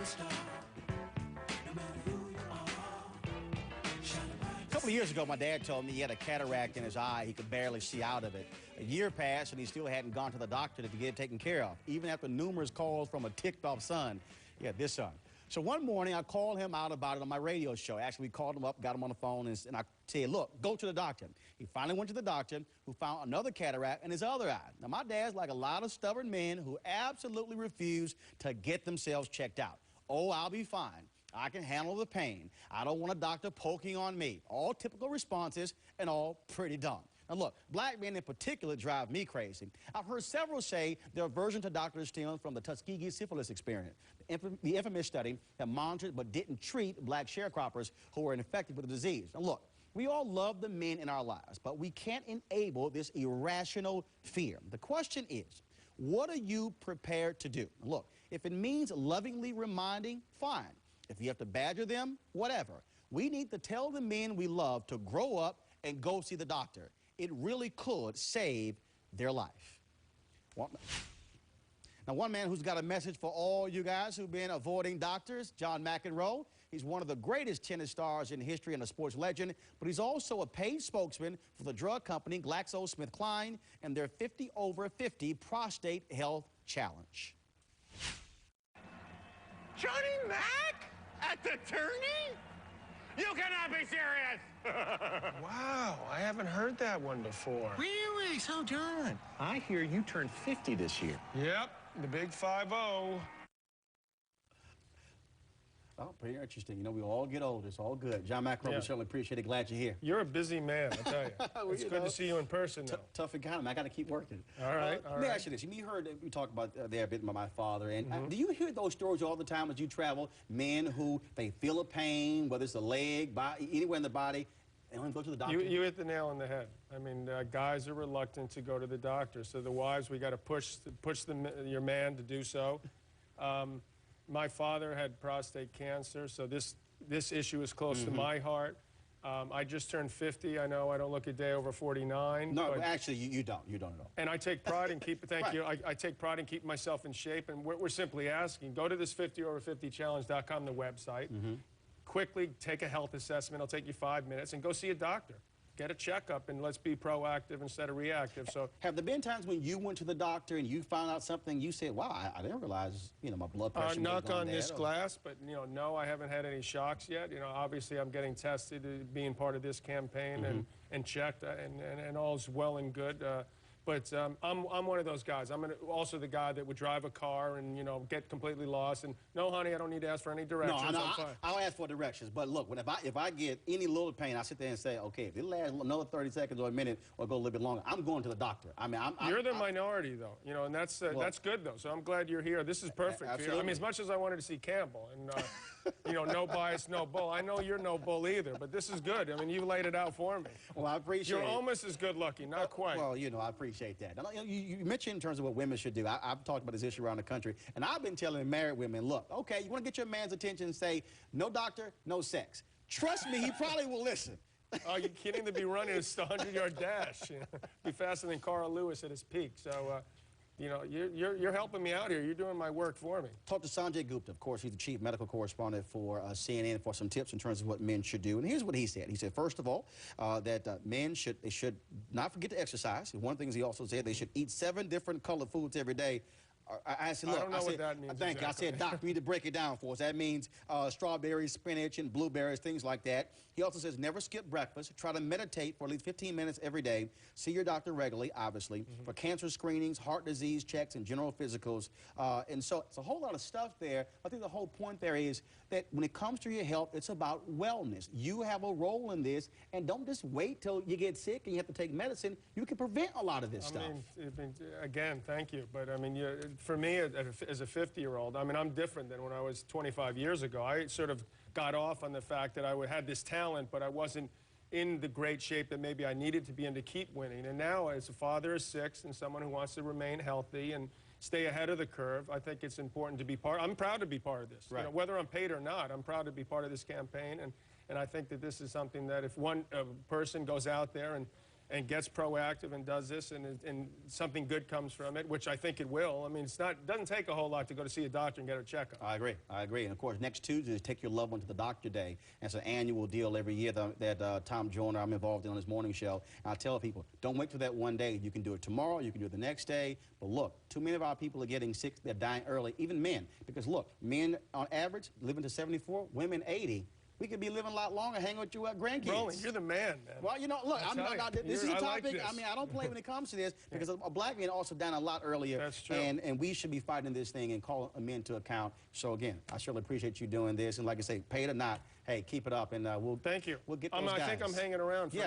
A couple of years ago, my dad told me he had a cataract in his eye. He could barely see out of it. A year passed, and he still hadn't gone to the doctor to get it taken care of, even after numerous calls from a ticked-off son. He had this son. So one morning, I called him out about it on my radio show. Actually, we called him up, got him on the phone, and I said, look, go to the doctor. He finally went to the doctor, who found another cataract in his other eye. Now, my dad's like a lot of stubborn men who absolutely refuse to get themselves checked out. Oh, I'll be fine. I can handle the pain. I don't want a doctor poking on me. All typical responses and all pretty dumb. Now look, black men in particular drive me crazy. I've heard several say their aversion to doctors stems from the Tuskegee syphilis experience. The infamous study that monitored but didn't treat black sharecroppers who were infected with the disease. Now look, we all love the men in our lives, but we can't enable this irrational fear. The question is, what are you prepared to do? Look, if it means lovingly reminding, fine. If you have to badger them, whatever. We need to tell the men we love to grow up and go see the doctor. It really could save their life. Now, one man who's got a message for all you guys who've been avoiding doctors, John McEnroe. He's one of the greatest tennis stars in history and a sports legend, but he's also a paid spokesman for the drug company GlaxoSmithKline and their 50 over 50 prostate health challenge. Johnny Mac? At the tourney? You cannot be serious! Wow, I haven't heard that one before. Really? So, John, I hear you turned 50 this year. Yep, the big 5-0. Oh, pretty interesting. You know, we all get older. It's all good. John McEnroe, we certainly appreciate it. Glad you're here. You're a busy man, I tell you. Well, it's good to see you in person, though. Tough economy. I got to keep working. All right, Let me ask you this. You heard we talk about there a bit about my father. And do you hear those stories all the time as you travel? Men who, they feel a pain, whether it's a leg, anywhere in the body, they don't go to the doctor? You hit the nail on the head. I mean, guys are reluctant to go to the doctor. So the wives, we got to push your man to do so. My father had prostate cancer, so this issue is close to my heart. I just turned 50. I know I don't look a day over 49. No, actually, you don't. You don't at all. And I take pride in keeping. Thank you. I take pride in keeping myself in shape. And we're simply asking: go to this 50over50challenge.com, the website. Quickly take a health assessment. It'll take you 5 minutes, and go see a doctor. Get a checkup, and let's be proactive instead of reactive. So, have there been times when you went to the doctor and you found out something, you said, wow, I didn't realize, you know, my blood pressure knock on this glass, but, you know, no, I haven't had any shocks yet. You know, obviously I'm getting tested, being part of this campaign and checked, and all's well and good. But I'm one of those guys. I'm also the guy that would drive a car and, you know, get completely lost. And, no, honey, I don't need to ask for any directions. No, I'm fine. I'll ask for directions. But, look, if I get any little pain, I sit there and say, okay, if it lasts another 30 seconds or a minute or go a little bit longer, I'm going to the doctor. I mean, You're the minority, though, you know, and that's good, though. So I'm glad you're here. This is perfect for you. I mean, as much as I wanted to see Campbell and, you know, no bias, no bull. I know you're no bull either, but this is good. I mean, you laid it out for me. Well, I appreciate it. You're almost as good looking, not quite. Well, you know, I appreciate that. Now, you mentioned in terms of what women should do. I've talked about this issue around the country, and I've been telling married women, look, okay, you want to get your man's attention and say, no doctor, no sex. Trust me, he probably will listen. Oh, you're kidding to be running a 100-yard dash. You know, be faster than Carl Lewis at his peak. So, you know, you're helping me out here. You're doing my work for me. Talk to Sanjay Gupta. Of course, he's the chief medical correspondent for CNN for some tips in terms of what men should do. And here's what he said. He said, first of all, that men should not forget to exercise. One of the things he also said, they should eat 7 different colored foods every day. I said, look, I don't know what that means. Thank you. I said, Doc, we need to break it down for us. That means strawberries, spinach, and blueberries, things like that. He also says never skip breakfast. Try to meditate for at least 15 minutes every day. See your doctor regularly, obviously, for cancer screenings, heart disease checks, and general physicals. And so it's a whole lot of stuff there. I think the whole point there is that when it comes to your health, it's about wellness. You have a role in this, and don't just wait till you get sick and you have to take medicine. You can prevent a lot of this stuff. I mean, again, thank you. But, I mean, for me, as a 50-year-old, I mean, I'm different than when I was 25 years ago. I sort of got off on the fact that I had this talent, but I wasn't in the great shape that maybe I needed to be in to keep winning. And now, as a father of 6 and someone who wants to remain healthy and stay ahead of the curve, I think it's important to be I'm proud to be part of this. Right. You know, whether I'm paid or not, I'm proud to be part of this campaign. And I think that this is something that if one person goes out there and and gets proactive and does this, and something good comes from it, which I think it will. I mean, it doesn't take a whole lot to go to see a doctor and get a checkup. I agree. I agree. And of course, next Tuesday is Take Your Loved One to the Doctor Day. And it's an annual deal every year that Tom Joyner, I'm involved in on his morning show. And I tell people, don't wait for that one day. You can do it tomorrow. You can do it the next day. But look, too many of our people are getting sick. They're dying early, even men. Because look, men on average living to 74, women 80. We could be living a lot longer, hanging with your grandkids. Roland, you're the man, man. Well, you know, look, this is a topic. Like this. I mean, I don't play when it comes to this because a black man also down a lot earlier. That's true. And we should be fighting this thing and calling men to account. So again, I certainly appreciate you doing this. And like I say, pay it or not, hey, keep it up, and Thank you. We'll get those guys. I think I'm hanging around for